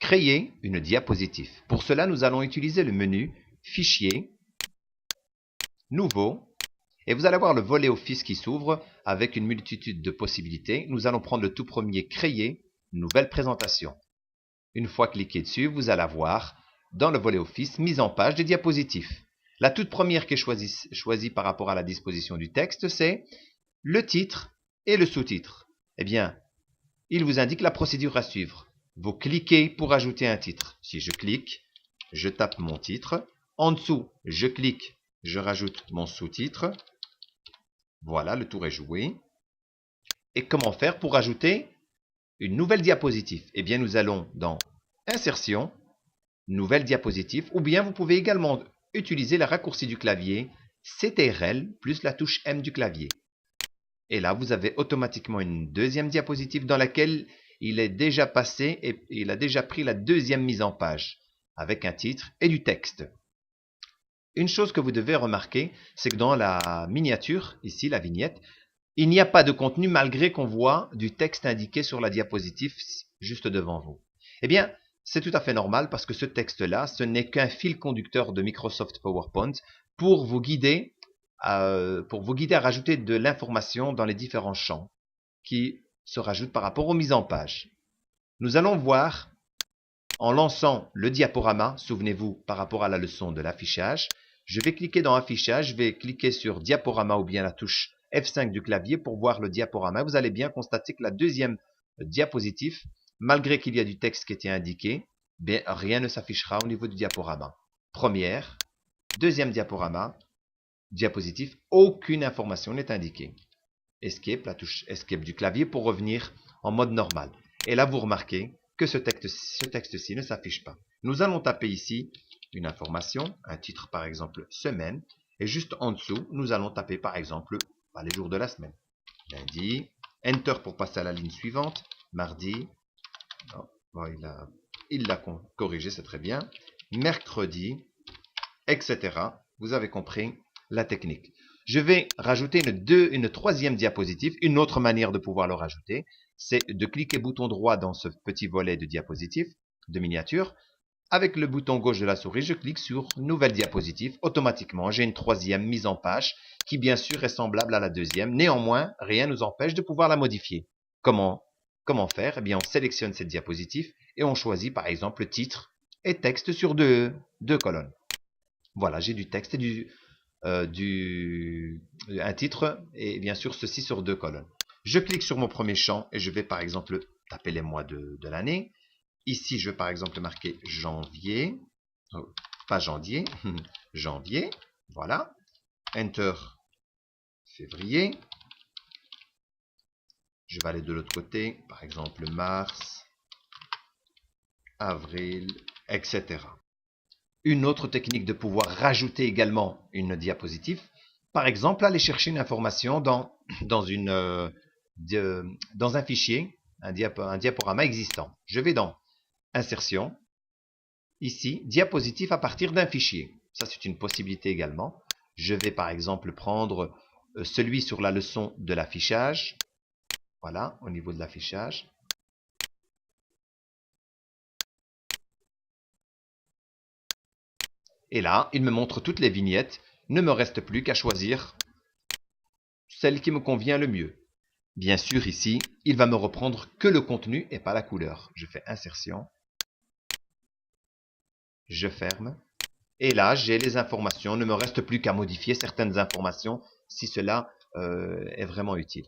créer une diapositive. Pour cela, nous allons utiliser le menu Fichier, Nouveau, et vous allez voir le volet Office qui s'ouvre avec une multitude de possibilités. Nous allons prendre le tout premier, Créer, Nouvelle présentation. Une fois cliqué dessus, vous allez avoir dans le volet Office, mise en page des diapositives. La toute première qui est choisie par rapport à la disposition du texte, c'est le titre et le sous-titre. Eh bien, il vous indique la procédure à suivre. Vous cliquez pour ajouter un titre. Si je clique, je tape mon titre. En dessous, je clique, je rajoute mon sous-titre. Voilà, le tour est joué. Et comment faire pour ajouter une nouvelle diapositive? Eh bien, nous allons dans Insertion, Nouvelle diapositive, ou bien vous pouvez également utiliser le raccourci du clavier CTRL plus la touche M du clavier. Et là, vous avez automatiquement une deuxième diapositive dans laquelle il est déjà passé et il a déjà pris la deuxième mise en page avec un titre et du texte. Une chose que vous devez remarquer, c'est que dans la miniature, ici la vignette, il n'y a pas de contenu malgré qu'on voit du texte indiqué sur la diapositive juste devant vous. Eh bien, c'est tout à fait normal parce que ce texte-là, ce n'est qu'un fil conducteur de Microsoft PowerPoint pour vous guider à rajouter de l'information dans les différents champs qui se rajoutent par rapport aux mises en page. Nous allons voir en lançant le diaporama, souvenez-vous par rapport à la leçon de l'affichage, je vais cliquer dans affichage, je vais cliquer sur diaporama ou bien la touche F5 du clavier pour voir le diaporama. Vous allez bien constater que la deuxième diapositive, malgré qu'il y a du texte qui était indiqué, bien, rien ne s'affichera au niveau du diaporama. Première, deuxième diapositive, aucune information n'est indiquée. Escape, la touche Escape du clavier pour revenir en mode normal. Et là, vous remarquez que ce texte-ci ne s'affiche pas. Nous allons taper ici une information, un titre par exemple semaine, et juste en dessous, nous allons taper par exemple les jours de la semaine. Lundi, Enter pour passer à la ligne suivante, mardi, non, bon, il l'a corrigé, c'est très bien, mercredi, etc. Vous avez compris la technique. Je vais rajouter une troisième diapositive. Une autre manière de pouvoir le rajouter, c'est de cliquer bouton droit dans ce petit volet de diapositive, de miniature. Avec le bouton gauche de la souris, je clique sur Nouvelle diapositive. Automatiquement, j'ai une troisième mise en page qui, bien sûr, est semblable à la deuxième. Néanmoins, rien ne nous empêche de pouvoir la modifier. Comment faire? Eh bien, on sélectionne cette diapositive et on choisit, par exemple, titre et texte sur deux colonnes. Voilà, j'ai du texte et un titre et bien sûr ceci sur deux colonnes. Je clique sur mon premier champ et je vais par exemple taper les mois de l'année. Ici, je vais par exemple marquer janvier, pas janvier, janvier, voilà. Enter, février. Je vais aller de l'autre côté, par exemple mars, avril, etc. Une autre technique de pouvoir rajouter également une diapositive, par exemple, aller chercher une information dans un fichier, un diaporama existant. Je vais dans Insertion, ici, diapositive à partir d'un fichier. Ça, c'est une possibilité également. Je vais par exemple prendre celui sur la leçon de l'affichage. Voilà, au niveau de l'affichage. Et là, il me montre toutes les vignettes. Ne me reste plus qu'à choisir celle qui me convient le mieux. Bien sûr, ici, il va me reprendre que le contenu et pas la couleur. Je fais Insertion. Je ferme. Et là, j'ai les informations. Il ne me reste plus qu'à modifier certaines informations si cela est vraiment utile.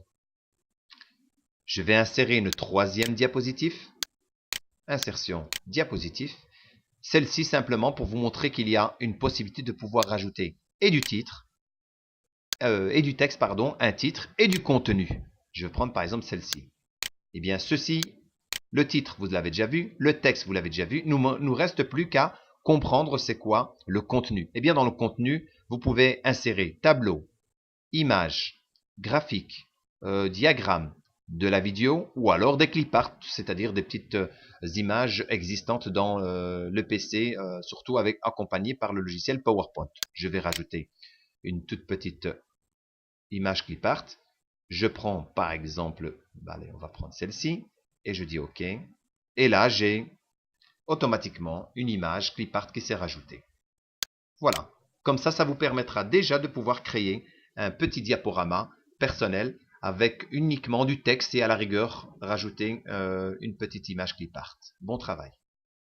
Je vais insérer une troisième diapositive. Insertion, diapositive. Celle-ci simplement pour vous montrer qu'il y a une possibilité de pouvoir rajouter et du titre, et du texte, pardon, un titre et du contenu. Je vais prendre par exemple celle-ci. Eh bien, ceci, le titre, vous l'avez déjà vu, le texte, vous l'avez déjà vu. Nous reste plus qu'à comprendre c'est quoi le contenu. Eh bien, dans le contenu, vous pouvez insérer tableau, image, graphique, diagramme de la vidéo ou alors des clip art, c'est-à-dire des petites images existantes dans le PC, surtout accompagnées par le logiciel PowerPoint. Je vais rajouter une toute petite image clip art. Je prends par exemple, allez, on va prendre celle-ci et je dis OK. Et là, j'ai automatiquement une image clipart qui s'est rajoutée. Voilà, comme ça vous permettra déjà de pouvoir créer un petit diaporama personnel avec uniquement du texte et à la rigueur rajouter une petite image clipart. Bon travail.